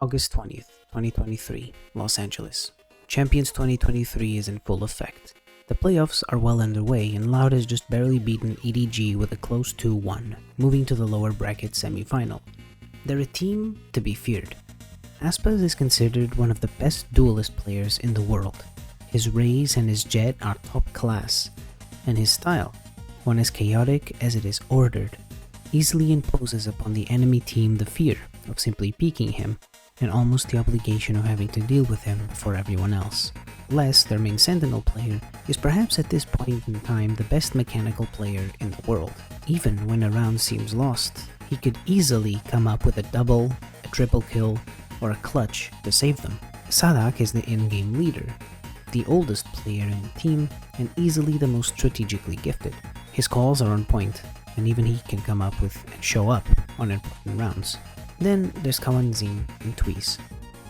August 20th, 2023, Los Angeles. Champions 2023 is in full effect. The playoffs are well underway and Loud has just barely beaten EDG with a close 2-1, moving to the lower bracket semi-final. They're a team to be feared. Aspas is considered one of the best duelist players in the world. His Raze and his Jet are top class, and his style, one as chaotic as it is ordered, easily imposes upon the enemy team the fear of simply peeking him and almost the obligation of having to deal with him before everyone else. Les, their main Sentinel player, is perhaps at this point in time the best mechanical player in the world. Even when a round seems lost, he could easily come up with a double, a triple kill, or a clutch to save them. Sadak is the in-game leader, the oldest player in the team, and easily the most strategically gifted. His calls are on point, and even he can come up with and show up on important rounds. Then there's Kawanzin and Tweez,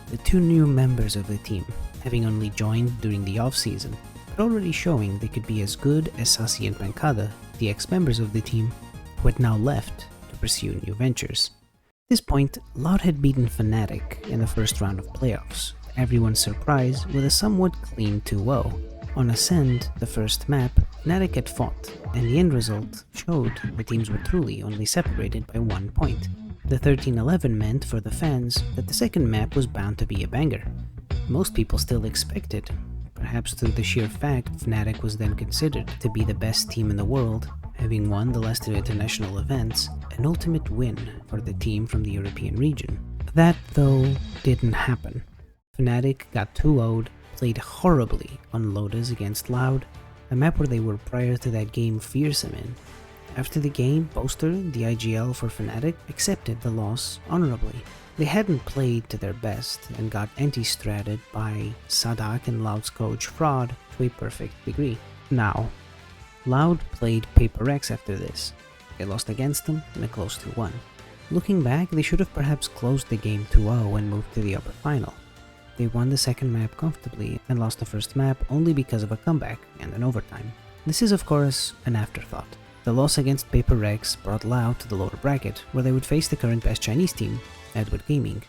the two new members of the team, having only joined during the off-season, but already showing they could be as good as Sasi and Pankada, the ex-members of the team, who had now left to pursue new ventures. At this point, Loud had beaten Fnatic in the first round of playoffs, to everyone's surprise with a somewhat clean 2-0. On Ascend, the first map, Fnatic had fought, and the end result showed the teams were truly only separated by 1 point. The 13-11 meant for the fans that the second map was bound to be a banger. Most people still expected, perhaps through the sheer fact Fnatic was then considered to be the best team in the world, having won the last two international events, an ultimate win for the team from the European region. That, though, didn't happen. Fnatic got 2-0'd, played horribly on Lotus against Loud, a map where they were prior to that game fearsome in. After the game, Poster, the IGL for Fnatic, accepted the loss honorably. They hadn't played to their best and got anti-stratted by Sadak and Loud's coach Fraud to a perfect degree. Now, Loud played Paper X after this. They lost against them in a close 2-1. Looking back, they should have perhaps closed the game 2-0 and moved to the upper final. They won the second map comfortably and lost the first map only because of a comeback and an overtime. This is of course an afterthought. The loss against Paper X brought Loud to the lower bracket, where they would face the current best Chinese team, Edward Gaming.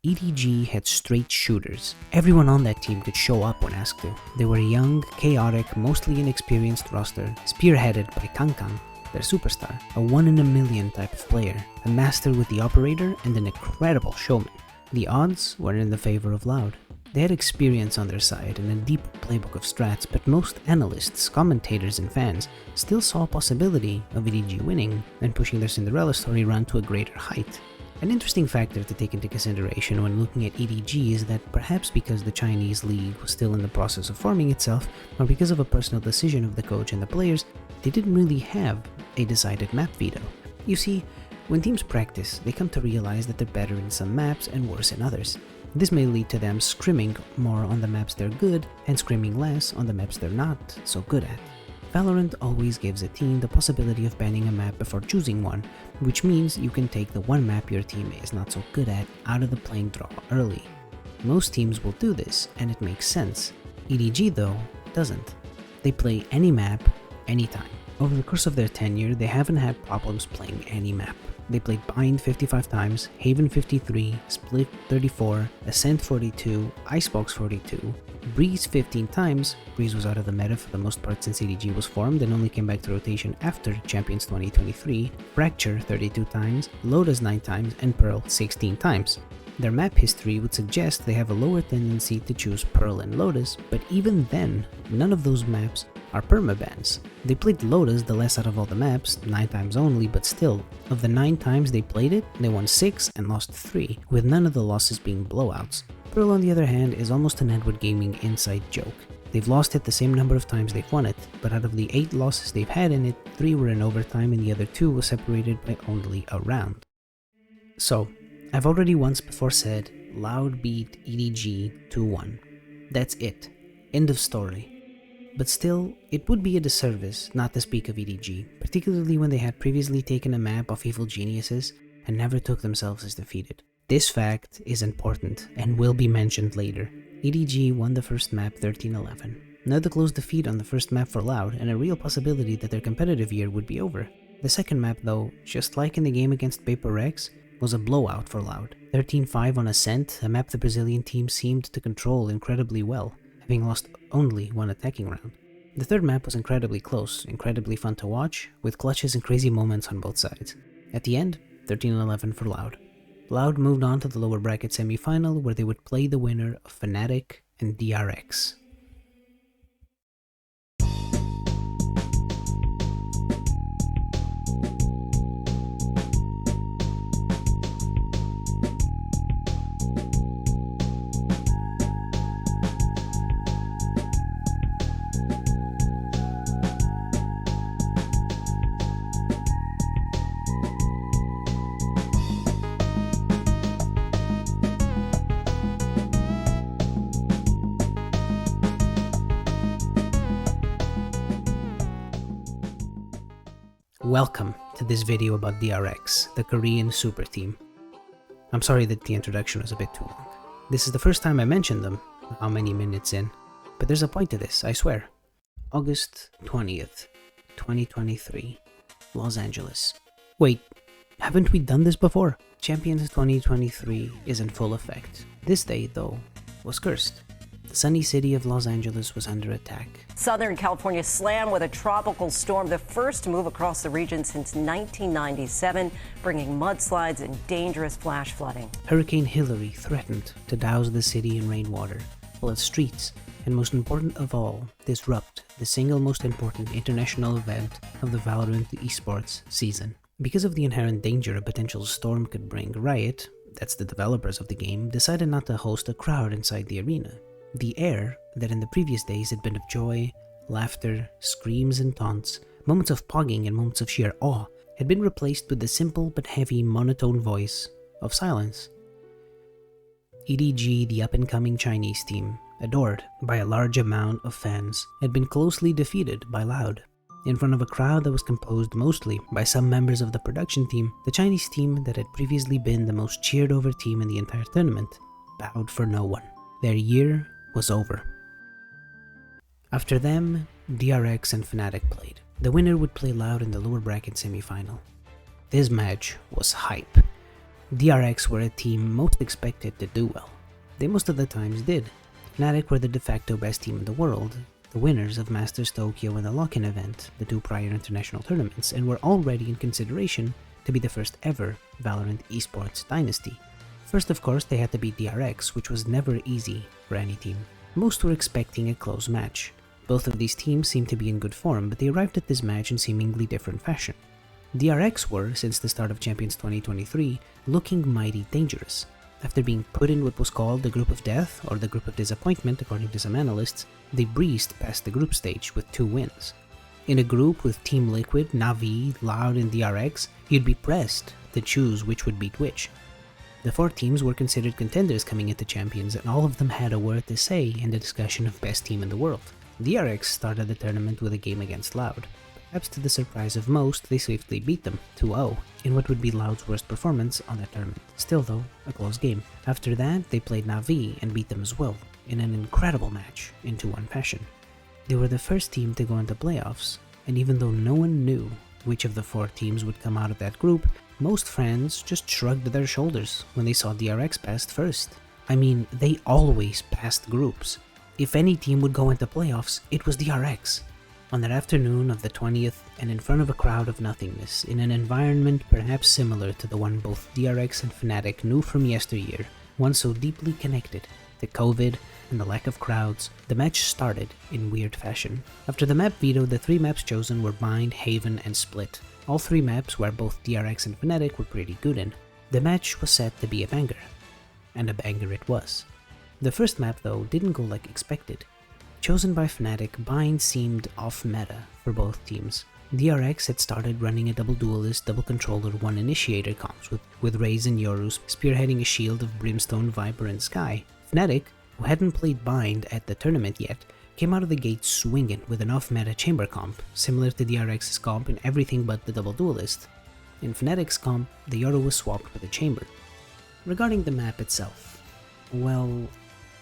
EDG had straight shooters. Everyone on that team could show up when asked to. They were a young, chaotic, mostly inexperienced roster, spearheaded by Kankan, their superstar, a 1 in a million type of player, a master with the operator and an incredible showman. The odds were in the favor of Loud. They had experience on their side and a deep playbook of strats, but most analysts, commentators and fans still saw a possibility of EDG winning and pushing their Cinderella story run to a greater height. An interesting factor to take into consideration when looking at EDG is that perhaps because the Chinese league was still in the process of forming itself, or because of a personal decision of the coach and the players, they didn't really have a decided map veto. You see, when teams practice, they come to realize that they're better in some maps and worse in others. This may lead to them scrimming more on the maps they're good and scrimming less on the maps they're not so good at. Valorant always gives a team the possibility of banning a map before choosing one, which means you can take the one map your team is not so good at out of the playing draw early. Most teams will do this, and it makes sense. EDG, though, doesn't. They play any map, anytime. Over the course of their tenure, they haven't had problems playing any map. They played Bind 55 times, Haven 53, Split 34, Ascent 42, Icebox 42, Breeze 15 times. Breeze was out of the meta for the most part since EDG was formed and only came back to rotation after Champions 2023, Fracture 32 times, Lotus 9 times, and Pearl 16 times. Their map history would suggest they have a lower tendency to choose Pearl and Lotus, but even then, none of those maps are permabans. They played Lotus the less out of all the maps, 9 times only, but still, of the 9 times they played it, they won 6 and lost 3, with none of the losses being blowouts. Pearl, on the other hand, is almost an Edward Gaming inside joke. They've lost it the same number of times they've won it, but out of the 8 losses they've had in it, 3 were in overtime and the other 2 were separated by only a round. So, I've already once before said, Loud beat EDG 2-1. That's it. End of story. But still, it would be a disservice not to speak of EDG, particularly when they had previously taken a map of Evil Geniuses and never took themselves as defeated. This fact is important and will be mentioned later. EDG won the first map 13-11. Another close defeat on the first map for Loud, and a real possibility that their competitive year would be over. The second map, though, just like in the game against Paper X, was a blowout for Loud. 13-5 on Ascent, a map the Brazilian team seemed to control incredibly well, having lost only one attacking round. The third map was incredibly close, incredibly fun to watch, with clutches and crazy moments on both sides. At the end, 13-11 for Loud. Loud moved on to the lower bracket semi-final, where they would play the winner of Fnatic and DRX. Welcome to this video about DRX, the Korean super team. I'm sorry that the introduction was a bit too long. This is the first time I mentioned them, how many minutes in, but there's a point to this, I swear. August 20th, 2023, Los Angeles. Wait, haven't we done this before? Champions 2023 is in full effect. This day, though, was cursed. The sunny city of Los Angeles was under attack. Southern California slammed with a tropical storm, the first to move across the region since 1997, bringing mudslides and dangerous flash flooding. Hurricane Hillary threatened to douse the city in rainwater, flood streets, and most important of all, disrupt the single most important international event of the Valorant esports season. Because of the inherent danger a potential storm could bring, Riot, that's the developers of the game, decided not to host a crowd inside the arena. The air that in the previous days had been of joy, laughter, screams and taunts, moments of pogging and moments of sheer awe, had been replaced with the simple but heavy monotone voice of silence. EDG, the up-and-coming Chinese team, adored by a large amount of fans, had been closely defeated by Loud. In front of a crowd that was composed mostly by some members of the production team, the Chinese team that had previously been the most cheered over team in the entire tournament bowed for no one. Their year was over. After them, DRX and Fnatic played. The winner would play Loud in the lower bracket semi-final. This match was hype. DRX were a team most expected to do well. They most of the times did. Fnatic were the de facto best team in the world, the winners of Masters Tokyo and the lock-in event, the two prior international tournaments, and were already in consideration to be the first ever Valorant esports dynasty. First, of course, they had to beat DRX, which was never easy for any team. Most were expecting a close match. Both of these teams seemed to be in good form, but they arrived at this match in seemingly different fashion. DRX were, since the start of Champions 2023, looking mighty dangerous. After being put in what was called the Group of Death, or the Group of Disappointment according to some analysts, they breezed past the group stage with 2 wins. In a group with Team Liquid, Na'Vi, Loud and DRX, you'd be pressed to choose which would beat which. The 4 teams were considered contenders coming into Champions, and all of them had a word to say in the discussion of best team in the world. DRX started the tournament with a game against Loud. Perhaps to the surprise of most, they swiftly beat them 2-0 in what would be Loud's worst performance on that tournament. Still though, a close game. After that, they played Na'Vi and beat them as well, in an incredible match in 2-1 fashion. They were the first team to go into playoffs, and even though no one knew which of the 4 teams would come out of that group, most fans just shrugged their shoulders when they saw DRX passed first. I mean, they always passed groups. If any team would go into playoffs, it was DRX. On that afternoon of the 20th, and in front of a crowd of nothingness, in an environment perhaps similar to the one both DRX and Fnatic knew from yesteryear, one so deeply connected to COVID and the lack of crowds, the match started in weird fashion. After the map veto, the 3 maps chosen were Bind, Haven, and Split. All 3 maps where both DRX and Fnatic were pretty good in. The match was set to be a banger, and a banger it was. The first map though didn't go like expected. Chosen by Fnatic, Bind seemed off-meta for both teams. DRX had started running a double duelist, double controller, 1 initiator comps with Raze and Yoru spearheading a shield of Brimstone, Viper, and Sky. Fnatic, who hadn't played Bind at the tournament yet, came out of the gate swinging with an off-meta chamber comp, similar to DRX's comp in everything but the double duelist. In Fnatic's comp, the Yoru was swapped with a chamber. Regarding the map itself, well,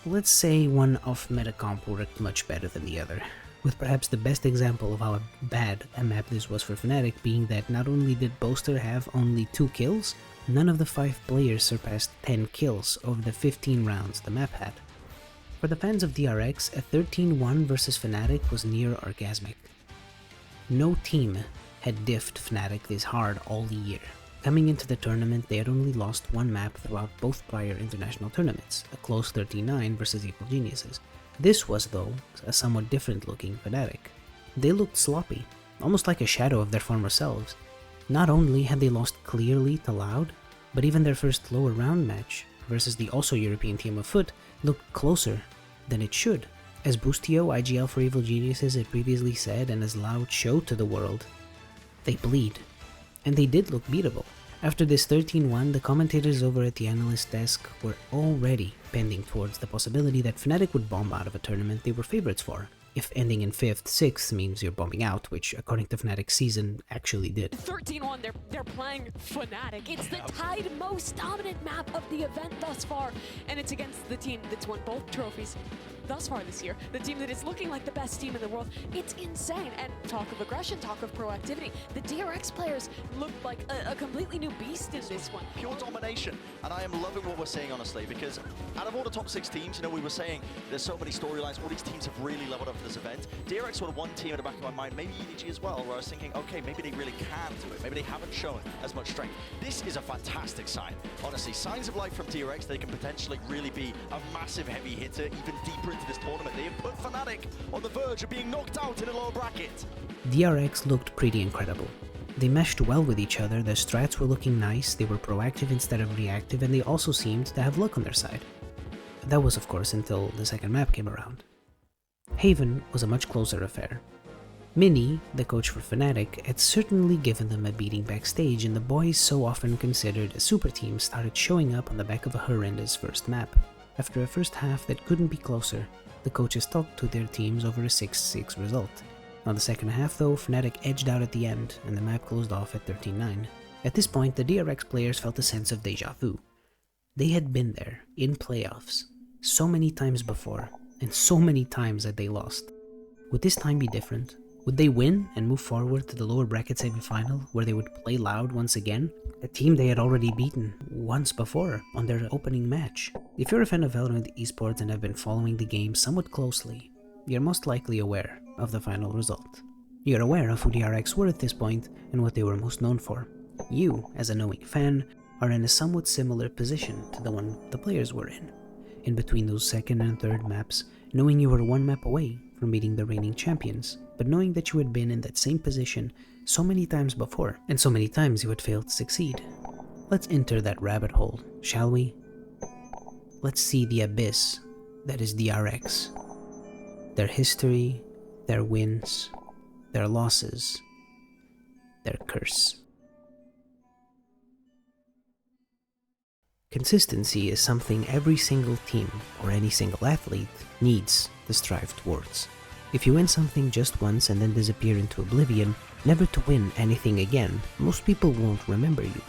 let's say one off-meta comp worked much better than the other, with perhaps the best example of how bad a map this was for Fnatic being that not only did Boaster have only 2 kills, None of the 5 players surpassed 10 kills over the 15 rounds the map had. For the fans of DRX, a 13-1 versus Fnatic was near orgasmic. No team had diffed Fnatic this hard all year. Coming into the tournament, they had only lost one map throughout both prior international tournaments, a close 13-9 versus Evil Geniuses. This was, though, a somewhat different looking Fnatic. They looked sloppy, almost like a shadow of their former selves. Not only had they lost clearly to Loud, but even their first lower round match versus the also European team of Foot looked closer than it should. As Boostio, IGL for Evil Geniuses had previously said, and as Loud showed to the world, they bleed. And they did look beatable. After this 13-1, the commentators over at the analyst desk were already bending towards the possibility that Fnatic would bomb out of a tournament they were favorites for, if ending in 5th, 6th means you're bombing out, which according to Fnatic's season actually did. 13-1, they're playing Fnatic. It's the tied most dominant map of the event thus far, and it's against the team that's won both trophies thus far this year, the team that is looking like the best team in the world. It's insane. And talk of aggression, talk of proactivity. The DRX players looked like a completely new beast in this one. Pure domination, and I am loving what we're seeing, honestly, because out of all the top 6 teams, you know, we were saying there's so many storylines, all these teams have really leveled up for this event. DRX were one team in the back of my mind, maybe EDG as well, where I was thinking, okay, maybe they really can do it, maybe they haven't shown as much strength. This is a fantastic sign, honestly. Signs of life from DRX. They can potentially really be a massive heavy hitter even deeper into this tournament. They have put Fnatic on the verge of being knocked out in a lower bracket. DRX looked pretty incredible. They meshed well with each other, their strats were looking nice, they were proactive instead of reactive, and they also seemed to have luck on their side. That was of course until the second map came around. Haven was a much closer affair. Minnie, the coach for Fnatic, had certainly given them a beating backstage, and the boys so often considered a super team started showing up on the back of a horrendous first map. After a first half that couldn't be closer, the coaches talked to their teams over a 6-6 result. On the second half though, Fnatic edged out at the end, and the map closed off at 13-9. At this point, the DRX players felt a sense of deja vu. They had been there, in playoffs, so many times before, and so many times that they lost. Would this time be different? Would they win and move forward to the lower bracket semi-final, where they would play Loud once again? A team they had already beaten once before on their opening match. If you're a fan of Valorant esports and have been following the game somewhat closely, you're most likely aware of the final result. You're aware of who DRX were at this point and what they were most known for. You, as a knowing fan, are in a somewhat similar position to the one the players were in between those second and third maps, knowing you were one map away from beating the reigning champions, but knowing that you had been in that same position so many times before, and so many times you had failed to succeed. Let's enter that rabbit hole, shall we? Let's see the abyss that is DRX. Their history, their wins, their losses, their curse. Consistency is something every single team or any single athlete needs to strive towards. If you win something just once and then disappear into oblivion, never to win anything again, most people won't remember you.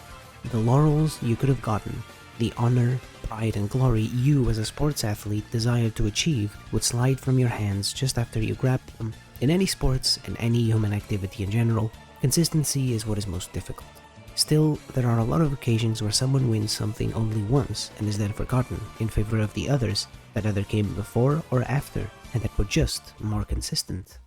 The laurels you could have gotten, the honor, pride and glory you as a sports athlete desired to achieve would slide from your hands just after you grabbed them. In any sports and any human activity in general, consistency is what is most difficult. Still, there are a lot of occasions where someone wins something only once and is then forgotten in favor of the others that either came before or after and that were just more consistent.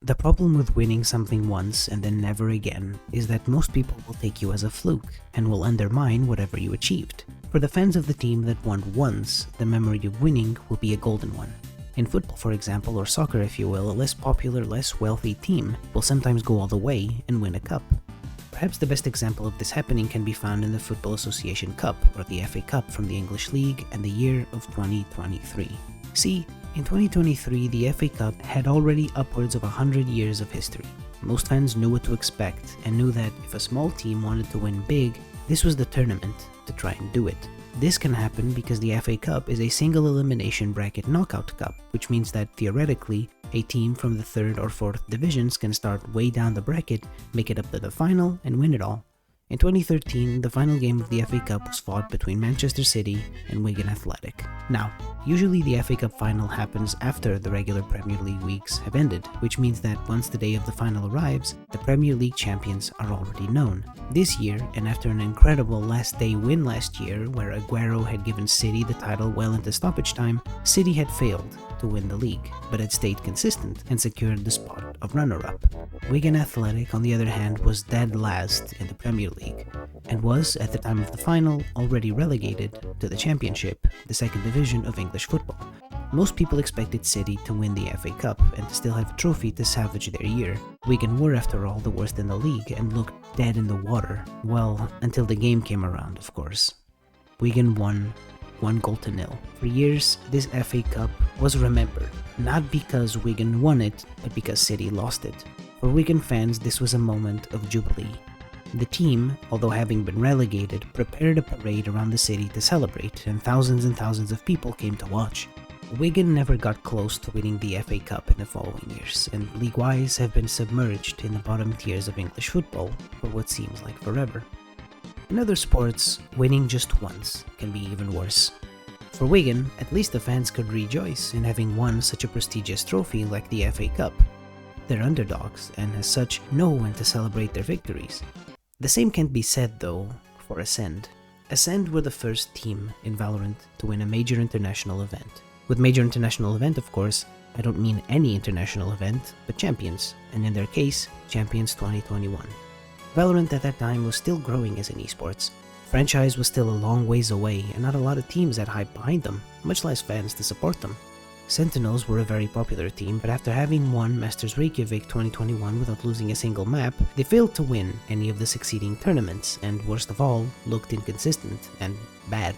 The problem with winning something once and then never again is that most people will take you as a fluke and will undermine whatever you achieved. For the fans of the team that won once, the memory of winning will be a golden one. In football, for example, or soccer if you will, a less popular, less wealthy team will sometimes go all the way and win a cup. Perhaps the best example of this happening can be found in the Football Association Cup, or the FA Cup from the English League, and the year of 2023. See, in 2023 the FA Cup had already upwards of 100 years of history. Most fans knew what to expect, and knew that if a small team wanted to win big, this was the tournament to try and do it. This can happen because the FA Cup is a single elimination bracket knockout cup, which means that theoretically, a team from the 3rd or 4th divisions can start way down the bracket, make it up to the final, and win it all. In 2013, the final game of the FA Cup was fought between Manchester City and Wigan Athletic. Now, Usually the FA Cup final happens after the regular Premier League weeks have ended, which means that once the day of the final arrives, the Premier League champions are already known. This year, and after an incredible last day win last year where Aguero had given City the title well into stoppage time, City had failed to win the league, but had stayed consistent and secured the spot of runner-up. Wigan Athletic, on the other hand, was dead last in the Premier League, and was, at the time of the final, already relegated to the Championship, the second division of English football. Most people expected City to win the FA Cup and to still have a trophy to salvage their year. Wigan were, after all, the worst in the league and looked dead in the water. Well, until the game came around, of course. Wigan won 1-0. For years, this FA Cup was remembered, not because Wigan won it, but because City lost it. For Wigan fans, this was a moment of jubilee. The team, although having been relegated, prepared a parade around the city to celebrate, and thousands of people came to watch. Wigan never got close to winning the FA Cup in the following years, and league-wise have been submerged in the bottom tiers of English football for what seems like forever. In other sports, winning just once can be even worse. For Wigan, at least the fans could rejoice in having won such a prestigious trophy like the FA Cup. They're underdogs, and as such, know when to celebrate their victories. The same can't be said, though, for Ascend. Ascend were the first team in Valorant to win a major international event. With major international event, of course, I don't mean any international event, but Champions, and in their case, Champions 2021. Valorant at that time was still growing as an esports. Franchise was still a long ways away, and not a lot of teams had hype behind them, much less fans to support them. Sentinels were a very popular team, but after having won Masters Reykjavik 2021 without losing a single map, they failed to win any of the succeeding tournaments, and worst of all, looked inconsistent and bad.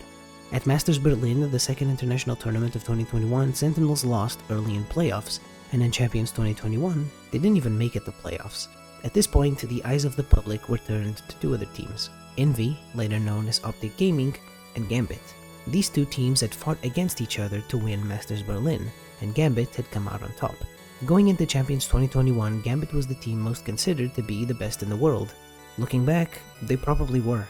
At Masters Berlin, the second international tournament of 2021, Sentinels lost early in playoffs, and in Champions 2021, they didn't even make it to playoffs. At this point, the eyes of the public were turned to two other teams, Envy, later known as Optic Gaming, and Gambit. These two teams had fought against each other to win Masters Berlin, and Gambit had come out on top. Going into Champions 2021, Gambit was the team most considered to be the best in the world. Looking back, they probably were.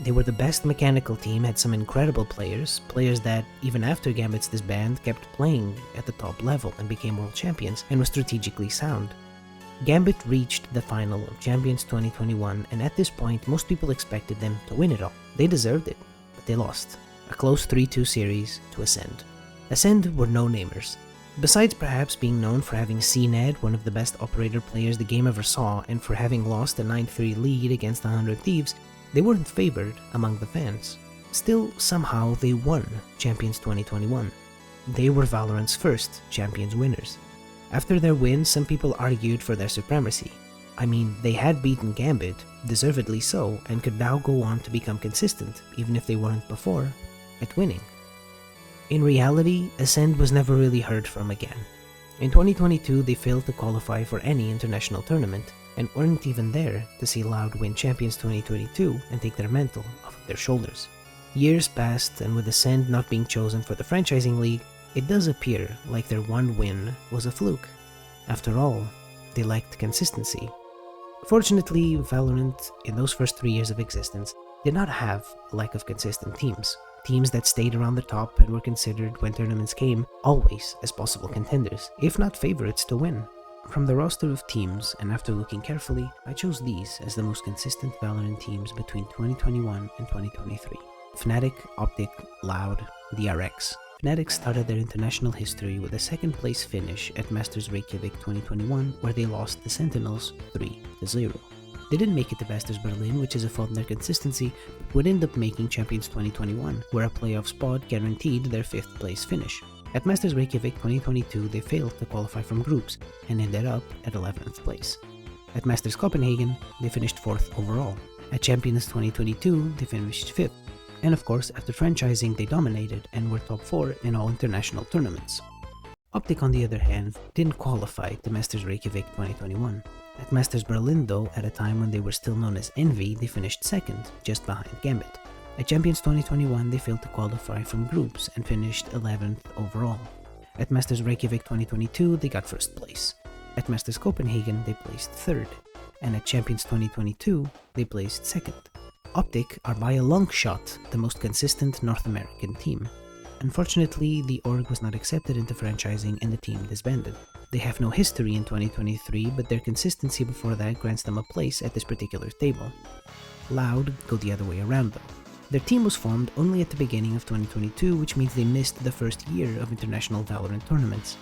They were the best mechanical team, had some incredible players that, even after Gambit's disband, kept playing at the top level and became world champions, and were strategically sound. Gambit reached the final of Champions 2021, and at this point, most people expected them to win it all. They deserved it, but they lost. A close 3-2 series to Ascend. Ascend were no-namers. Besides perhaps being known for having CNED, one of the best operator players the game ever saw, and for having lost a 9-3 lead against the 100 Thieves, they weren't favored among the fans. Still, somehow they won Champions 2021. They were Valorant's first Champions winners. After their win, some people argued for their supremacy. I mean, they had beaten Gambit, deservedly so, and could now go on to become consistent, even if they weren't before, at winning. In reality, Ascend was never really heard from again. In 2022, they failed to qualify for any international tournament, and weren't even there to see Loud win Champions 2022 and take their mantle off of their shoulders. Years passed, and with Ascend not being chosen for the franchising league, it does appear like their one win was a fluke. After all, they lacked consistency. Fortunately, Valorant, in those first 3 years of existence, did not have a lack of consistent teams. Teams that stayed around the top and were considered, when tournaments came, always as possible contenders, if not favorites to win. From the roster of teams, and after looking carefully, I chose these as the most consistent Valorant teams between 2021 and 2023. Fnatic, Optic, Loud, DRX. Fnatic started their international history with a second-place finish at Masters Reykjavik 2021, where they lost the Sentinels 3-0. They didn't make it to Masters Berlin, which is a fault in their consistency, but would end up making Champions 2021, where a playoff spot guaranteed their 5th place finish. At Masters Reykjavik 2022, they failed to qualify from groups, and ended up at 11th place. At Masters Copenhagen, they finished 4th overall. At Champions 2022, they finished 5th. And of course, after franchising, they dominated and were top 4 in all international tournaments. Optic, on the other hand, didn't qualify to Masters Reykjavik 2021. At Masters Berlin, though, at a time when they were still known as Envy, they finished 2nd, just behind Gambit. At Champions 2021, they failed to qualify from groups and finished 11th overall. At Masters Reykjavik 2022, they got 1st place. At Masters Copenhagen, they placed 3rd. And at Champions 2022, they placed 2nd. Optic are by a long shot the most consistent North American team. Unfortunately, the org was not accepted into franchising and the team disbanded. They have no history in 2023, but their consistency before that grants them a place at this particular table. Loud go the other way around though. Their team was formed only at the beginning of 2022, which means they missed the first year of international Valorant tournaments.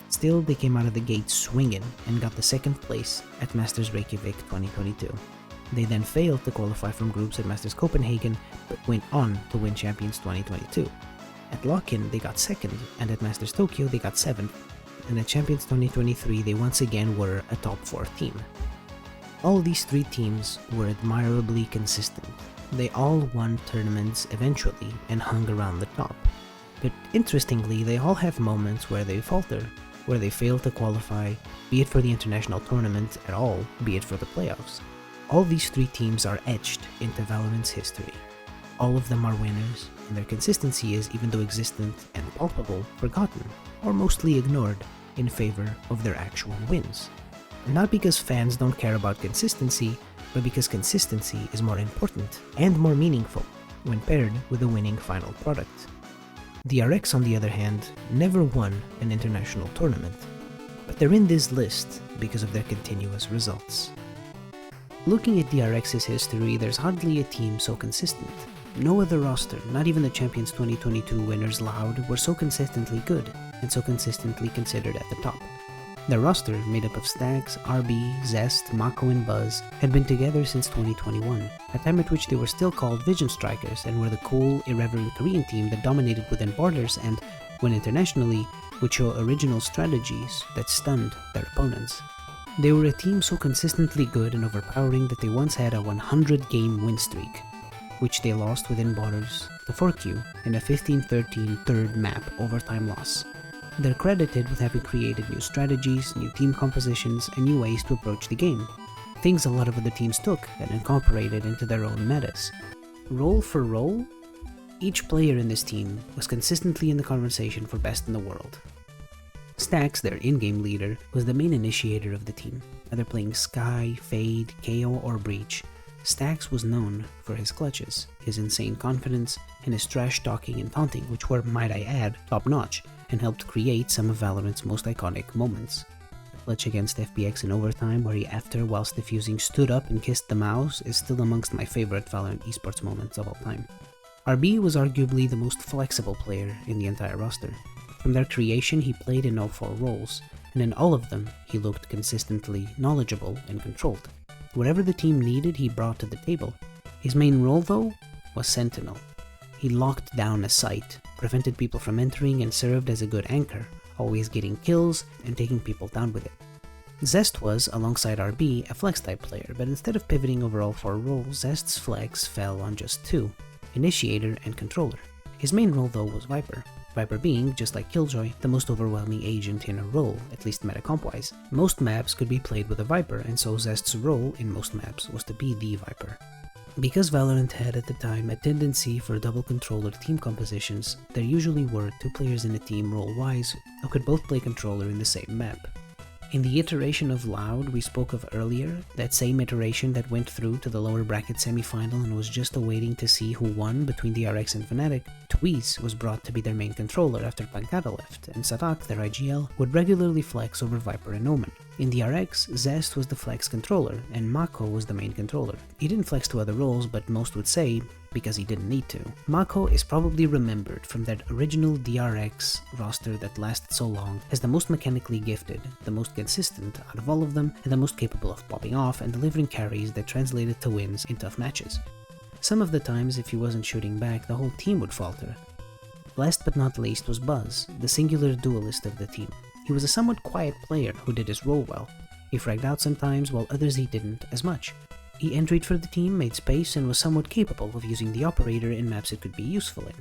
Still, they came out of the gate swinging and got the second place at Masters Reykjavik 2022. They then failed to qualify from groups at Masters Copenhagen, but went on to win Champions 2022. At Lock-In, they got second, and at Masters Tokyo, they got 7th, and at Champions 2023, they once again were a top 4 team. All these 3 teams were admirably consistent. They all won tournaments eventually and hung around the top. But interestingly, they all have moments where they falter, where they fail to qualify, be it for the international tournament at all, be it for the playoffs. All these 3 teams are etched into Valorant's history. All of them are winners, and their consistency is, even though existent and palpable, forgotten, or mostly ignored, in favor of their actual wins. And not because fans don't care about consistency, but because consistency is more important and more meaningful when paired with a winning final product. DRX, on the other hand, never won an international tournament, but they're in this list because of their continuous results. Looking at DRX's history, there's hardly a team so consistent. No other roster, not even the Champions 2022 winners Loud, were so consistently good and so consistently considered at the top. Their roster, made up of Stax, RB, Zest, Mako, and Buzz, had been together since 2021, a time at which they were still called Vision Strikers and were the cool, irreverent Korean team that dominated within borders and, when internationally, would show original strategies that stunned their opponents. They were a team so consistently good and overpowering that they once had a 100-game win streak, which they lost within borders to 4Q in a 15-13 third map overtime loss. They're credited with having created new strategies, new team compositions, and new ways to approach the game, things a lot of other teams took and incorporated into their own metas. Role for role, each player in this team was consistently in the conversation for best in the world. Stax, their in-game leader, was the main initiator of the team, either playing Sky, Fade, KO, or Breach. Stax was known for his clutches, his insane confidence, and his trash-talking and taunting, which were, might I add, top-notch, and helped create some of Valorant's most iconic moments. The clutch against FPX in overtime, where he after, whilst defusing, stood up and kissed the mouse, is still amongst my favorite Valorant esports moments of all time. RB was arguably the most flexible player in the entire roster. From their creation, he played in all 4 roles, and in all of them, he looked consistently knowledgeable and controlled. Whatever the team needed, he brought to the table. His main role, though, was Sentinel. He locked down a site, prevented people from entering, and served as a good anchor, always getting kills and taking people down with it. Zest was, alongside RB, a flex-type player, but instead of pivoting over all 4 roles, Zest's flex fell on just 2, Initiator and Controller. His main role, though, was Viper. Viper being, just like Killjoy, the most overwhelming agent in a role, at least meta-comp-wise. Most maps could be played with a Viper, and so Zest's role in most maps was to be the Viper. Because Valorant had at the time a tendency for double controller team compositions, there usually were 2 players in a team role-wise who could both play controller in the same map. In the iteration of Loud we spoke of earlier, that same iteration that went through to the lower bracket semifinal and was just awaiting to see who won between DRX and Fnatic, Tweez was brought to be their main controller after Pancada left, and Sadak, their IGL, would regularly flex over Viper and Omen. In DRX, Zest was the flex controller, and Mako was the main controller. He didn't flex to other roles, but most would say, because he didn't need to. Mako is probably remembered from that original DRX roster that lasted so long as the most mechanically gifted, the most consistent out of all of them, and the most capable of popping off and delivering carries that translated to wins in tough matches. Some of the times, if he wasn't shooting back, the whole team would falter. Last but not least was Buzz, the singular duelist of the team. He was a somewhat quiet player who did his role well. He fragged out sometimes, while others he didn't as much. He entered for the team, made space, and was somewhat capable of using the operator in maps it could be useful in.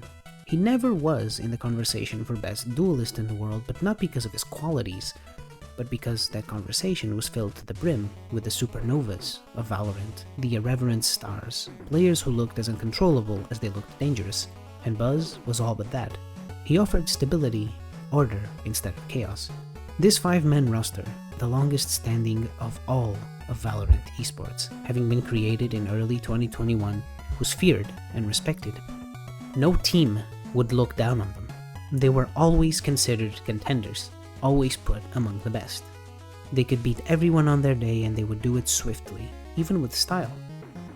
He never was in the conversation for best duelist in the world, but not because of his qualities, but because that conversation was filled to the brim with the supernovas of Valorant, the irreverent stars, players who looked as uncontrollable as they looked dangerous, and Buzz was all but that. He offered stability, order instead of chaos. This 5-man roster, the longest standing of all of Valorant esports, having been created in early 2021, was feared and respected. No team would look down on them. They were always considered contenders, always put among the best. They could beat everyone on their day and they would do it swiftly, even with style.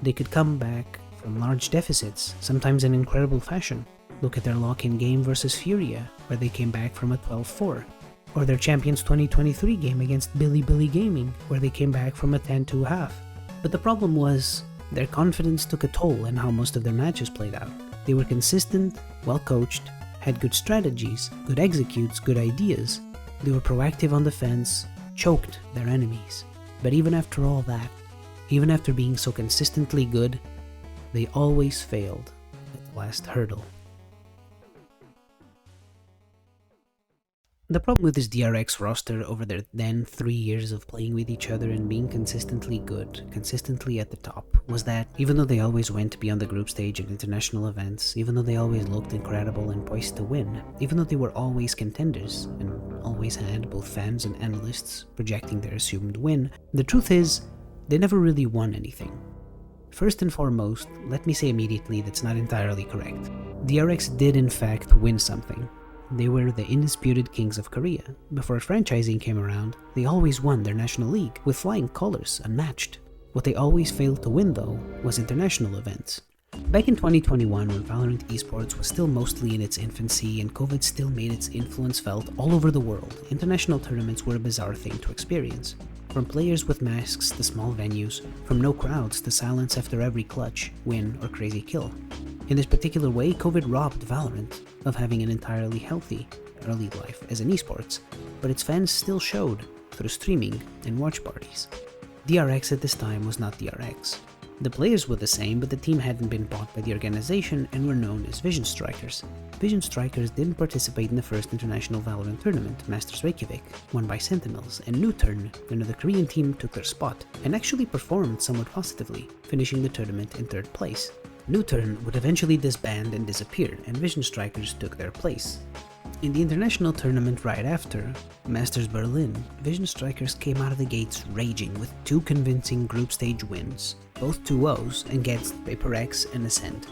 They could come back from large deficits, sometimes in incredible fashion. Look at their lock-in game versus Furia, where they came back from a 12-4. Or their Champions 2023 game against Billy Gaming, where they came back from a 10-2 But the problem was, their confidence took a toll in how most of their matches played out. They were consistent, well-coached, had good strategies, good executes, good ideas. They were proactive on defense, choked their enemies. But even after all that, even after being so consistently good, they always failed at the last hurdle. The problem with this DRX roster over their then 3 years of playing with each other and being consistently good, consistently at the top, was that even though they always went beyond the group stage at international events, even though they always looked incredible and poised to win, even though they were always contenders and always had both fans and analysts projecting their assumed win, the truth is, they never really won anything. First and foremost, let me say immediately that's not entirely correct. DRX did in fact win something. They were the undisputed kings of Korea. Before franchising came around, they always won their national league, with flying colors unmatched. What they always failed to win though, was international events. Back in 2021, when Valorant esports was still mostly in its infancy and COVID still made its influence felt all over the world, international tournaments were a bizarre thing to experience. From players with masks to small venues, from no crowds to silence after every clutch, win, or crazy kill. In this particular way, COVID robbed Valorant of having an entirely healthy early life as an esports, but its fans still showed through streaming and watch parties. DRX at this time was not DRX. The players were the same, but the team hadn't been bought by the organization and were known as Vision Strikers. Vision Strikers didn't participate in the first international Valorant tournament, Masters Reykjavik, won by Sentinels, and Newturn, another Korean team, took their spot, and actually performed somewhat positively, finishing the tournament in 3rd place. Newturn would eventually disband and disappear, and Vision Strikers took their place. In the international tournament right after, Masters Berlin, Vision Strikers came out of the gates raging with 2 convincing group stage wins, both 2-0s against PaperX and Ascent.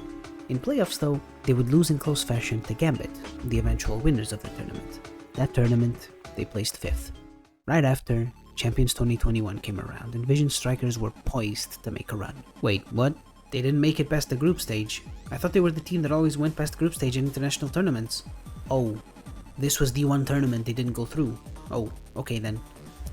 In playoffs though, they would lose in close fashion to Gambit, the eventual winners of the tournament. That tournament, they placed 5th. Right after, Champions 2021 came around and Vision Strikers were poised to make a run. Wait, what? They didn't make it past the group stage. I thought they were the team that always went past the group stage in international tournaments. Oh, this was the one tournament they didn't go through. Oh, okay then.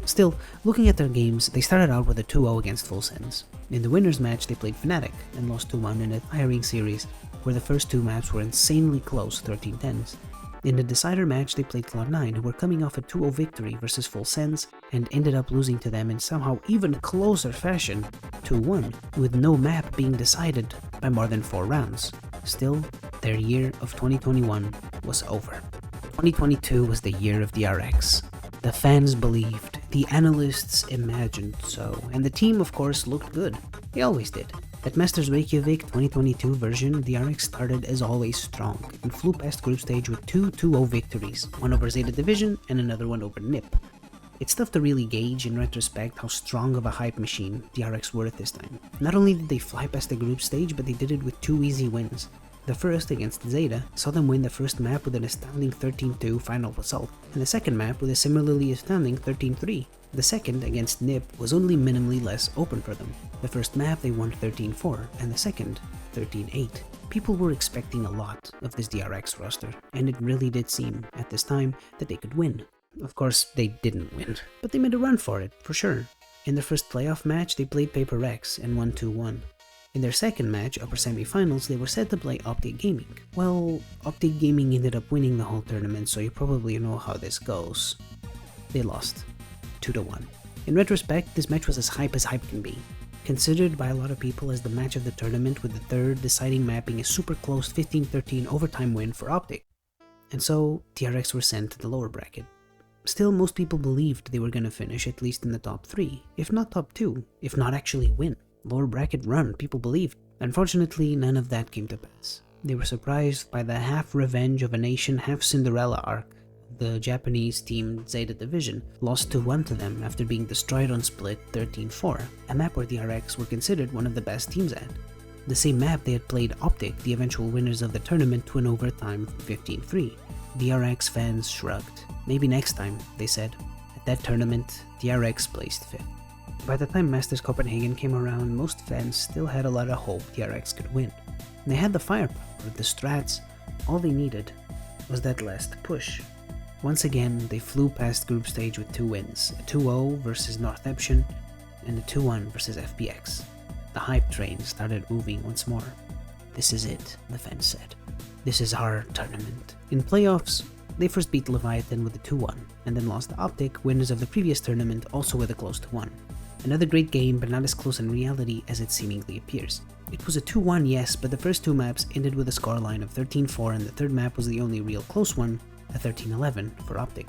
Still, looking at their games, they started out with a 2-0 against Full Sends. In the winners match, they played Fnatic and lost 2-1 in a tiring series where the first 2 maps were insanely close 13-10s. In the decider match, they played Cloud9, who were coming off a 2-0 victory versus Full Sends and ended up losing to them in somehow even closer fashion, 2-1, with no map being decided by more than 4 rounds. Still, their year of 2021 was over. 2022 was the year of DRX. The fans believed, the analysts imagined so, and the team of course looked good. They always did. At Masters Reykjavik 2022 version, DRX started as always strong and flew past group stage with 2 2-0 victories, one over Zeta Division and another one over NIP. It's tough to really gauge in retrospect how strong of a hype machine DRX were at this time. Not only did they fly past the group stage, but they did it with 2 easy wins. The first, against Zeta, saw them win the first map with an astounding 13-2 final result, and the second map with a similarly astounding 13-3. The second, against NIP, was only minimally less open for them. The first map they won 13-4, and the second, 13-8. People were expecting a lot of this DRX roster, and it really did seem, at this time, that they could win. Of course, they didn't win, but they made a run for it, for sure. In their first playoff match, they played PaperX and won 2-1. In their second match, upper semifinals, they were set to play Optic Gaming. Well, Optic Gaming ended up winning the whole tournament, so you probably know how this goes. They lost, 2-1. In retrospect, this match was as hype can be. Considered by a lot of people as the match of the tournament, with the third deciding map being a super close 15-13 overtime win for Optic. And so, DRX were sent to the lower bracket. Still, most people believed they were gonna finish at least in the top 3, if not top 2, if not actually win. Lower bracket run, people believed. Unfortunately, none of that came to pass. They were surprised by the half revenge of a nation, half Cinderella arc. The Japanese team Zeta Division lost 2-1 to them after being destroyed on Split 13-4, a map where DRX were considered one of the best teams at. The same map they had played Optic, the eventual winners of the tournament, to an overtime 15-3. DRX fans shrugged. Maybe next time, they said. At that tournament, DRX placed 5th. By the time Masters Copenhagen came around, most fans still had a lot of hope DRX could win. They had the firepower, the strats, all they needed was that last push. Once again, they flew past group stage with 2 wins, a 2-0 versus Northampton and a 2-1 versus FPX. The hype train started moving once more. This is it, the fans said. This is our tournament. In playoffs, they first beat Leviathan with a 2-1, and then lost to Optic, winners of the previous tournament, also with a close 2-1. Another great game, but not as close in reality as it seemingly appears. It was a 2-1, yes, but the first 2 maps ended with a scoreline of 13-4, and the third map was the only real close one, a 13-11 for Optic.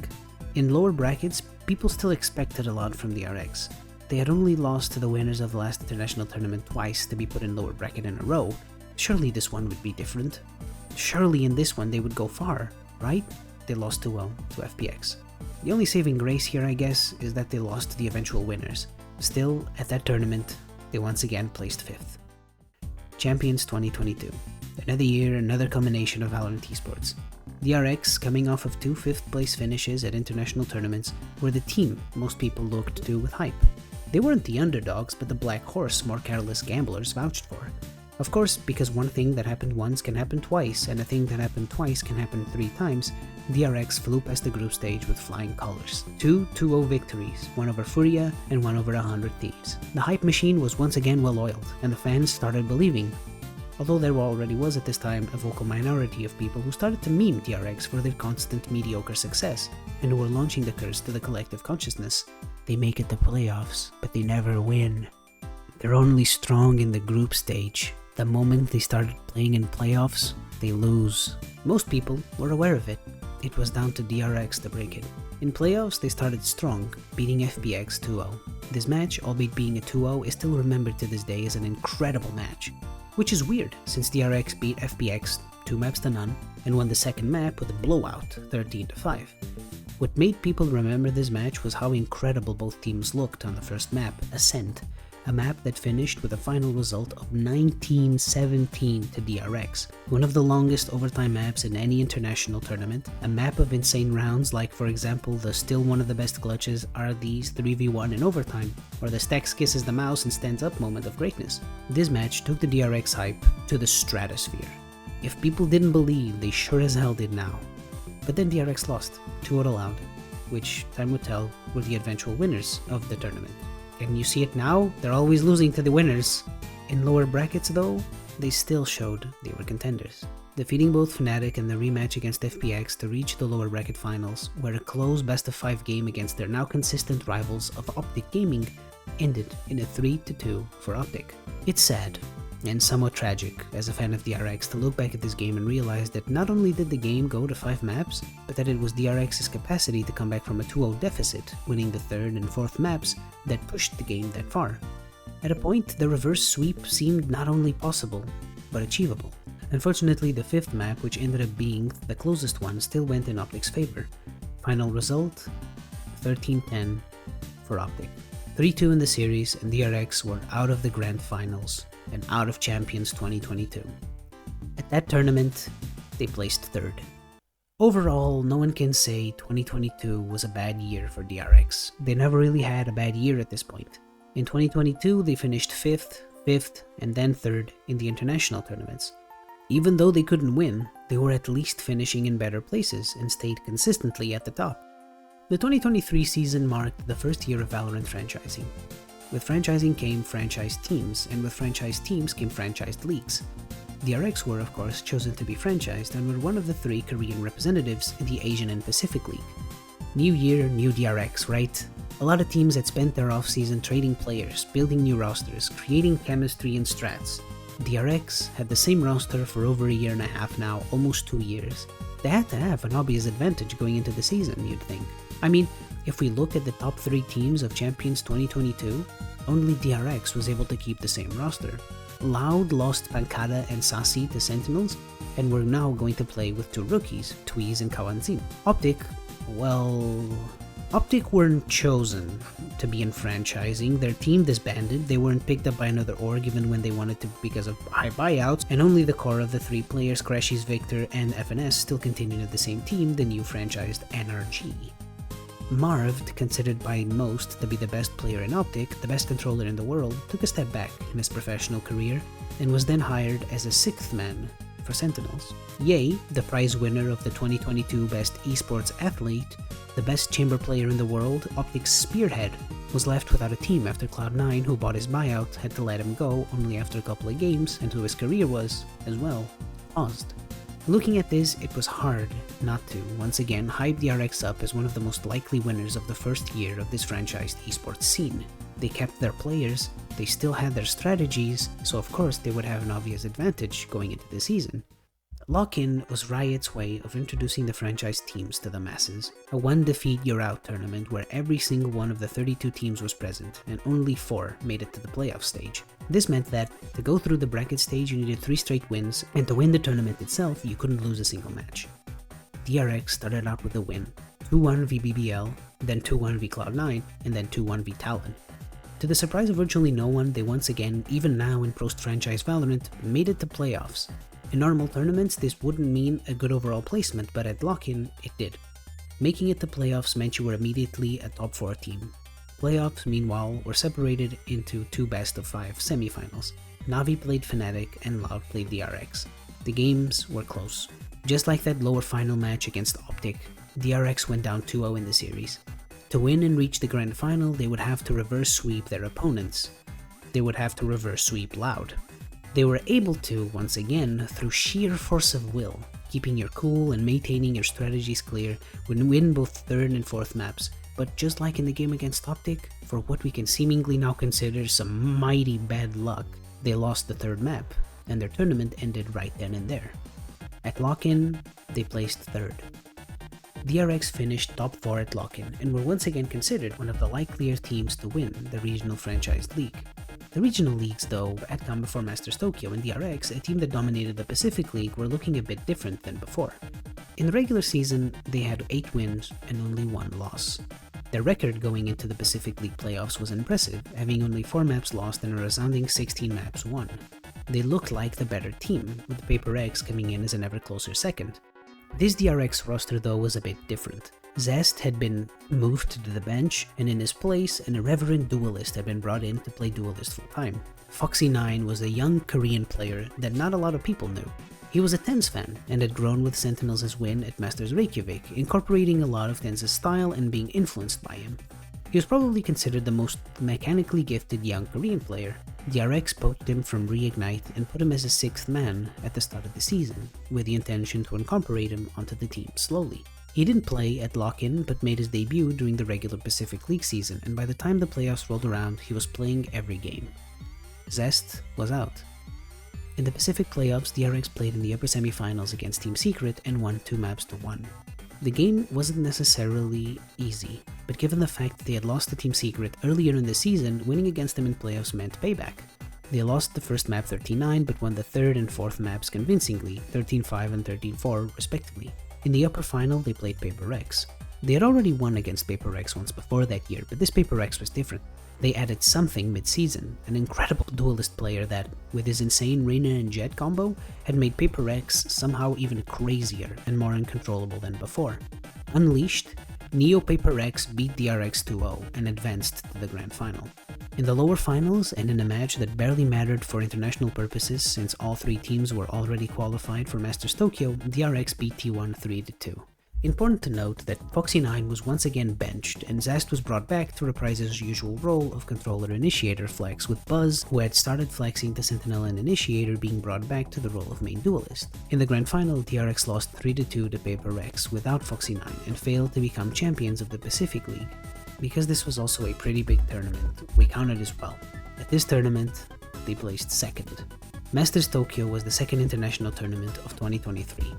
In lower brackets, people still expected a lot from DRX. They had only lost to the winners of the last international tournament twice to be put in lower bracket in a row. Surely this one would be different. Surely in this one they would go far, right? They lost 2-0 to FPX. The only saving grace here, I guess, is that they lost to the eventual winners. Still, at that tournament, they once again placed 5th. Champions 2022. Another year, another combination of Valorant esports. DRX, coming off of 2 5th place finishes at international tournaments, were the team most people looked to with hype. They weren't the underdogs, but the black horse more careless gamblers vouched for. Of course, because one thing that happened once can happen twice, and a thing that happened twice can happen 3 times, DRX flew past the group stage with flying colors. 2 2-0 victories, one over Furia and one over 100 Thieves. The hype machine was once again well oiled, and the fans started believing. Although there already was at this time a vocal minority of people who started to meme DRX for their constant mediocre success, and who were launching the curse to the collective consciousness. They make it to playoffs, but they never win. They're only strong in the group stage. The moment they started playing in playoffs, they lose. Most people were aware of it. It was down to DRX to break it. In playoffs, they started strong, beating FPX 2-0. This match, albeit being a 2-0, is still remembered to this day as an incredible match. Which is weird, since DRX beat FPX 2 maps to none, and won the second map with a blowout, 13-5. What made people remember this match was how incredible both teams looked on the first map, Ascent, a map that finished with a final result of 19-17 to DRX, one of the longest overtime maps in any international tournament, a map of insane rounds like, for example, the still one of the best glitches are these 3v1 in overtime, or the Stacks kisses the mouse and stands up moment of greatness. This match took the DRX hype to the stratosphere. If people didn't believe, they sure as hell did now. But then DRX lost, 2-0 allowed, which, time would tell, were the eventual winners of the tournament. And you see it now, they're always losing to the winners. In lower brackets though, they still showed they were contenders. Defeating both Fnatic and the rematch against FPX to reach the lower bracket finals, where a close best-of-5 game against their now consistent rivals of Optic Gaming ended in a 3-2 for Optic. It's sad, and somewhat tragic as a fan of DRX to look back at this game and realize that not only did the game go to 5 maps, but that it was DRX's capacity to come back from a 2-0 deficit, winning the 3rd and 4th maps, that pushed the game that far. At a point, the reverse sweep seemed not only possible, but achievable. Unfortunately, the 5th map, which ended up being the closest one, still went in Optic's favor. Final result, 13-10 for Optic. 3-2 in the series, and DRX were out of the grand finals and out of Champions 2022. At that tournament, they placed 3rd. Overall, no one can say 2022 was a bad year for DRX. They never really had a bad year at this point. In 2022, they finished 5th, and then 3rd in the international tournaments. Even though they couldn't win, they were at least finishing in better places and stayed consistently at the top. The 2023 season marked the first year of Valorant franchising. With franchising came franchise teams, and with franchise teams came franchised leagues. DRX were, of course, chosen to be franchised and were one of the 3 Korean representatives in the Asian and Pacific League. New year, new DRX, right? A lot of teams had spent their off-season trading players, building new rosters, creating chemistry and strats. DRX had the same roster for over a year and a half now, almost 2 years. They had to have an obvious advantage going into the season, you'd think. I mean, if we look at the top 3 teams of Champions 2022, only DRX was able to keep the same roster. Loud lost Pankada and Sasi to Sentinels, and we're now going to play with 2 rookies, Tweez and Kawanzin. Optic, well, Optic weren't chosen to be in franchising, their team disbanded, they weren't picked up by another org even when they wanted to because of high buyouts, and only the core of the 3 players, Crashies, Victor, and FNS, still continued at the same team, the new franchised NRG. Marv, considered by most to be the best player in Optic, the best controller in the world, took a step back in his professional career and was then hired as a 6th man for Sentinels. Ye, the prize winner of the 2022 Best Esports Athlete, the best chamber player in the world, Optic's spearhead, was left without a team after Cloud9, who bought his buyout, had to let him go only after a couple of games, and who his career was, as well, paused. Looking at this, it was hard not to, once again, hype DRX up as one of the most likely winners of the first year of this franchised esports scene. They kept their players, they still had their strategies, so of course they would have an obvious advantage going into the season. Lock-In was Riot's way of introducing the franchise teams to the masses, a one-defeat-you're-out tournament where every single one of the 32 teams was present, and only 4 made it to the playoff stage. This meant that, to go through the bracket stage you needed 3 straight wins, and to win the tournament itself you couldn't lose a single match. DRX started out with a win, 2-1 v BBL, then 2-1 v Cloud9, and then 2-1 v Talon. To the surprise of virtually no one, they once again, even now in post-franchise Valorant, made it to playoffs. In normal tournaments, this wouldn't mean a good overall placement, but at Lock-In, it did. Making it to playoffs meant you were immediately a top 4 team. Playoffs, meanwhile, were separated into 2 best-of-5 semifinals. Na'Vi played Fnatic and Loud played DRX. The games were close. Just like that lower final match against Optic, DRX went down 2-0 in the series. To win and reach the grand final, they would have to reverse sweep their opponents. They would have to reverse sweep Loud. They were able to, once again, through sheer force of will, keeping your cool and maintaining your strategies clear, would win both 3rd and 4th maps, but just like in the game against Optic, for what we can seemingly now consider some mighty bad luck, they lost the 3rd map, and their tournament ended right then and there. At Lock-In, they placed 3rd. DRX finished top 4 at Lock-In, and were once again considered one of the likelier teams to win the regional franchised league. The regional leagues, though, had come before Masters Tokyo, and DRX, a team that dominated the Pacific League, were looking a bit different than before. In the regular season, they had 8 wins and only 1 loss. Their record going into the Pacific League playoffs was impressive, having only 4 maps lost and a resounding 16 maps won. They looked like the better team, with Paper X coming in as an ever closer second. This DRX roster, though, was a bit different. Zest had been moved to the bench, and in his place, an irreverent duelist had been brought in to play duelist full-time. Foxy9 was a young Korean player that not a lot of people knew. He was a TenZ fan, and had grown with Sentinels' win at Masters Reykjavik, incorporating a lot of TenZ's style and being influenced by him. He was probably considered the most mechanically gifted young Korean player. DRX poached him from Reignite and put him as a 6th man at the start of the season, with the intention to incorporate him onto the team slowly. He didn't play at Lock-In, but made his debut during the regular Pacific League season, and by the time the playoffs rolled around, he was playing every game. Zest was out. In the Pacific playoffs, DRX played in the upper semifinals against Team Secret and won 2 maps to 1. The game wasn't necessarily easy, but given the fact that they had lost to Team Secret earlier in the season, winning against them in playoffs meant payback. They lost the first map 13-9, but won the 3rd and 4th maps convincingly, 13-5 and 13-4 respectively. In the upper final, they played Paper X. They had already won against Paper X once before that year, but this Paper X was different. They added something mid-season, an incredible duelist player that, with his insane Reyna and Jet combo, had made Paper X somehow even crazier and more uncontrollable than before. Unleashed, Neo Paper X beat DRX 2-0 and advanced to the grand final. In the lower finals, and in a match that barely mattered for international purposes since all 3 teams were already qualified for Masters Tokyo, DRX beat T1 3-2. Important to note that Foxy9 was once again benched, and Zest was brought back to reprise his usual role of controller initiator flex, with Buzz, who had started flexing to Sentinel and Initiator, being brought back to the role of main duelist. In the grand final, DRX lost 3-2 to Paper X without Foxy9 and failed to become champions of the Pacific League. Because this was also a pretty big tournament, we counted as well. At this tournament, they placed 2nd. Masters Tokyo was the 2nd international tournament of 2023.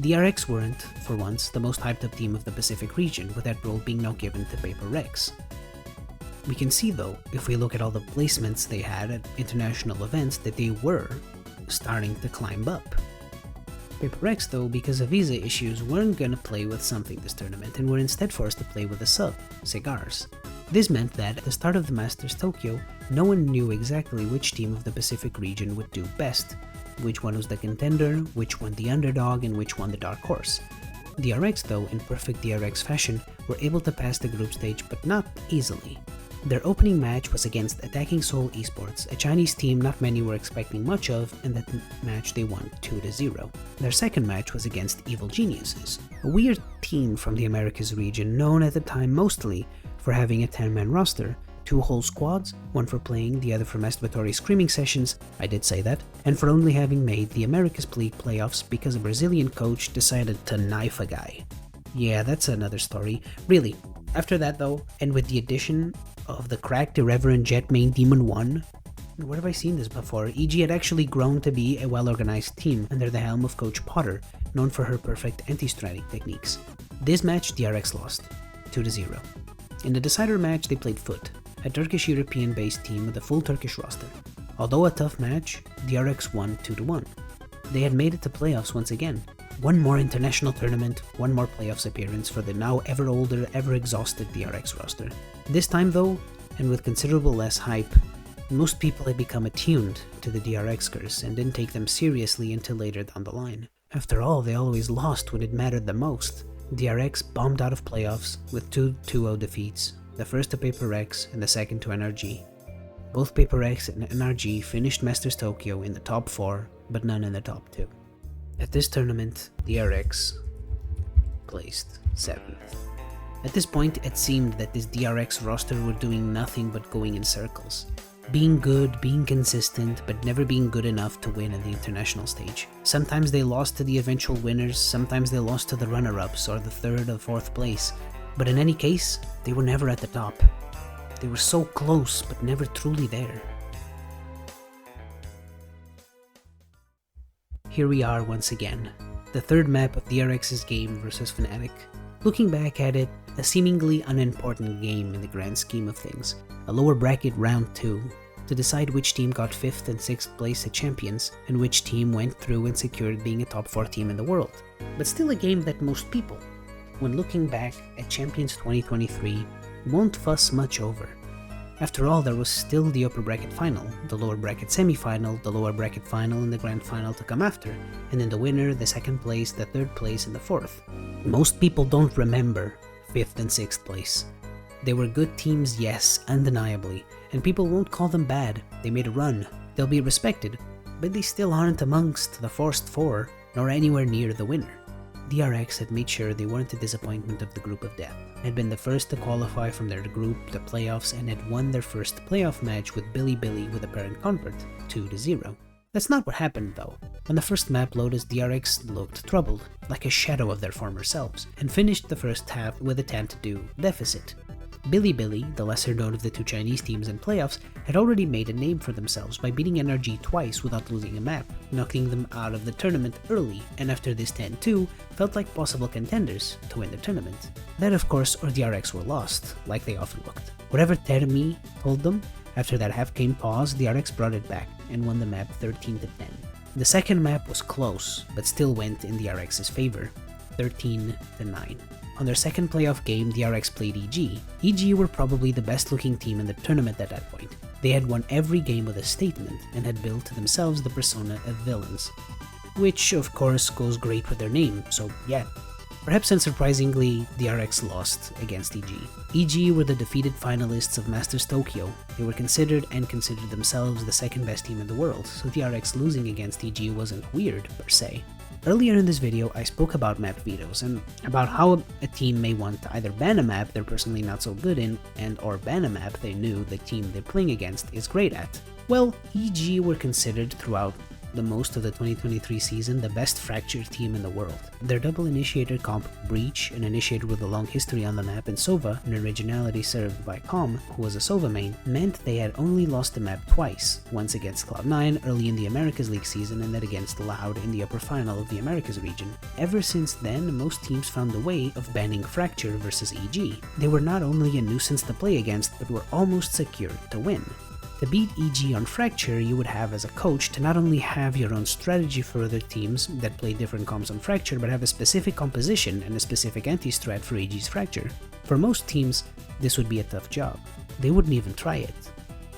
DRX weren't, for once, the most hyped up team of the Pacific region, with that role being now given to Paper X. We can see though, if we look at all the placements they had at international events, that they were starting to climb up. Paper X though, because of visa issues, weren't gonna play with something this tournament and were instead forced to play with a sub, Cigars. This meant that at the start of the Masters Tokyo, no one knew exactly which team of the Pacific region would do best, which one was the contender, which one the underdog, and which one the dark horse. DRX though, in perfect DRX fashion, were able to pass the group stage but not easily. Their opening match was against Attacking Seoul Esports, a Chinese team not many were expecting much of, and that match they won 2-0. Their second match was against Evil Geniuses, a weird team from the Americas region known at the time mostly for having a 10-man roster, 2 whole squads, one for playing, the other for masturbatory screaming sessions, I did say that, and for only having made the Americas League playoffs because a Brazilian coach decided to knife a guy. Yeah, that's another story. Really, after that though, and with the addition of the cracked irreverent jet main Demon 1, where have I seen this before? EG had actually grown to be a well-organized team under the helm of Coach Potter, known for her perfect anti-stratting techniques. This match DRX lost, 2-0. In the decider match they played Foot, a Turkish European-based team with a full Turkish roster. Although a tough match, DRX won 2-1. They had made it to playoffs once again. One more international tournament, one more playoffs appearance for the now ever older, ever exhausted DRX roster. This time though, and with considerable less hype, most people had become attuned to the DRX curse and didn't take them seriously until later down the line. After all, they always lost when it mattered the most. DRX bombed out of playoffs with 2 2-0 defeats, the first to Paper X and the second to NRG. Both Paper X and NRG finished Masters Tokyo in the top 4, but none in the top 2. At this tournament, DRX placed 7th. At this point, it seemed that this DRX roster were doing nothing but going in circles. Being good, being consistent, but never being good enough to win in the international stage. Sometimes they lost to the eventual winners, sometimes they lost to the runner-ups or the 3rd or 4th place. But in any case, they were never at the top. They were so close, but never truly there. Here we are once again, the 3rd map of DRX's game versus Fnatic. Looking back at it, a seemingly unimportant game in the grand scheme of things. A lower bracket round 2, to decide which team got 5th and 6th place as champions, and which team went through and secured being a top 4 team in the world. But still a game that most people, when looking back at Champions 2023, won't fuss much over. After all, there was still the upper bracket final, the lower bracket semi-final, the lower bracket final and the grand final to come after, and then the winner, the 2nd place, the 3rd place and the 4th. Most people don't remember 5th and 6th place. They were good teams, yes, undeniably, and people won't call them bad. They made a run, they'll be respected, but they still aren't amongst the first 4, nor anywhere near the winner. DRX had made sure they weren't a disappointment of the group of death, had been the first to qualify from their group to playoffs, and had won their first playoff match with Billy with apparent convert, 2-0. That's not what happened though. On the first map, Lotus DRX looked troubled, like a shadow of their former selves, and finished the first half with a 10-2 deficit. Billy, the lesser known of the 2 Chinese teams in playoffs, had already made a name for themselves by beating NRG twice without losing a map, knocking them out of the tournament early, and after this 10-2, felt like possible contenders to win the tournament. That of course, or DRX were lost, like they often looked. Whatever Termi told them, after that half-game pause, DRX brought it back and won the map 13-10. The second map was close, but still went in DRX's favor, 13-9. On their second playoff game, DRX played EG. EG were probably the best looking team in the tournament at that point. They had won every game with a statement and had built to themselves the persona of villains. Which of course goes great with their name, so yeah. Perhaps unsurprisingly, DRX lost against EG. EG were the defeated finalists of Masters Tokyo. They were considered themselves the 2nd best team in the world, so DRX losing against EG wasn't weird per se. Earlier in this video, I spoke about map vetoes and about how a team may want to either ban a map they're personally not so good in and or ban a map they knew the team they're playing against is great at. Well, EG were considered throughout the most of the 2023 season the best fractured team in the world. Their double initiator comp Breach, an initiator with a long history on the map, and Sova, an originality served by Com, who was a Sova main, meant they had only lost the map twice, once against Cloud9 early in the Americas League season and then against Loud in the upper final of the Americas region. Ever since then, most teams found a way of banning Fracture versus EG. They were not only a nuisance to play against, but were almost secured to win. To beat EG on Fracture, you would have as a coach to not only have your own strategy for other teams that play different comps on Fracture, but have a specific composition and a specific anti-strat for EG's Fracture. For most teams, this would be a tough job. They wouldn't even try it.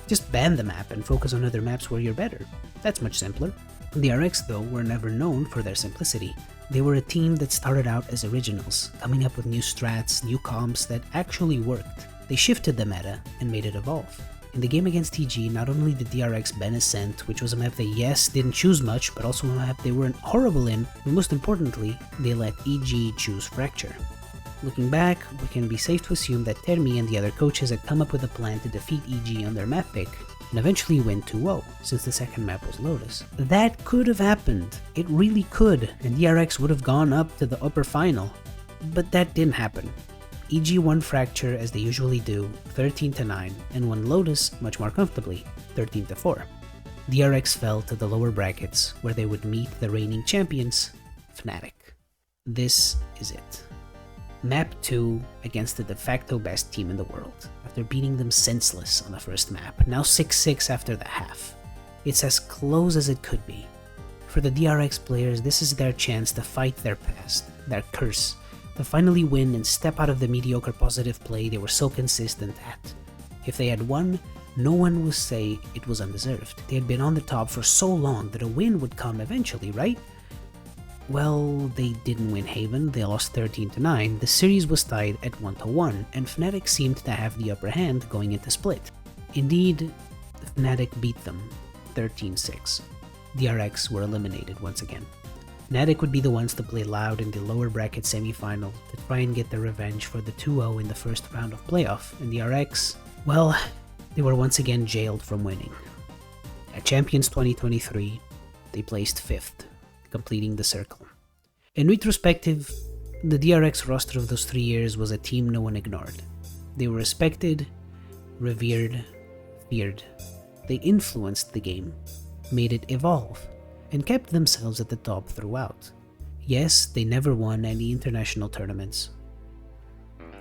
Just ban the map and focus on other maps where you're better. That's much simpler. DRX though were never known for their simplicity. They were a team that started out as originals, coming up with new strats, new comps that actually worked. They shifted the meta and made it evolve. In the game against TG, not only did DRX ban Ascent, which was a map they yes, didn't choose much, but also a map they weren't horrible in, but most importantly, they let EG choose Fracture. Looking back, we can be safe to assume that Termi and the other coaches had come up with a plan to defeat EG on their map pick, and eventually win 2-0, since the second map was Lotus. That could have happened, it really could, and DRX would have gone up to the upper final. But that didn't happen. EG won Fracture as they usually do, 13-9, and won Lotus much more comfortably, 13-4. DRX fell to the lower brackets, where they would meet the reigning champions, Fnatic. This is it. Map 2 against the de facto best team in the world, after beating them senseless on the first map, now 6-6 after the half. It's as close as it could be. For the DRX players, this is their chance to fight their past, their curse, to finally win and step out of the mediocre positive play they were so consistent at. If they had won, no one would say it was undeserved. They had been on the top for so long that a win would come eventually, right? Well, they didn't win Haven, they lost 13-9, the series was tied at 1-1, and Fnatic seemed to have the upper hand going into Split. Indeed, Fnatic beat them, 13-6. DRX were eliminated once again. Fnatic would be the ones to play loud in the lower bracket semi-final to try and get their revenge for the 2-0 in the first round of playoff, and DRX, well, they were once again jailed from winning. At Champions 2023, they placed 5th, completing the circle. In retrospective, the DRX roster of those 3 years was a team no one ignored. They were respected, revered, feared. They influenced the game, made it evolve, and kept themselves at the top throughout. Yes, they never won any international tournaments.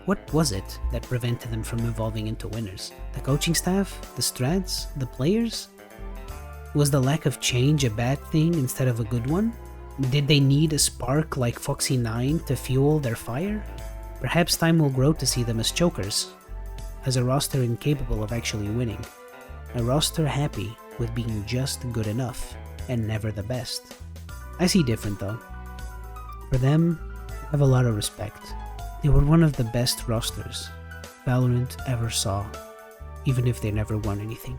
What was it that prevented them from evolving into winners? The coaching staff? The strats? The players? Was the lack of change a bad thing instead of a good one? Did they need a spark like Foxy 9 to fuel their fire? Perhaps time will grow to see them as chokers, as a roster incapable of actually winning. A roster happy with being just good enough, and never the best. I see different though. For them, I have a lot of respect. They were one of the best rosters Valorant ever saw, even if they never won anything.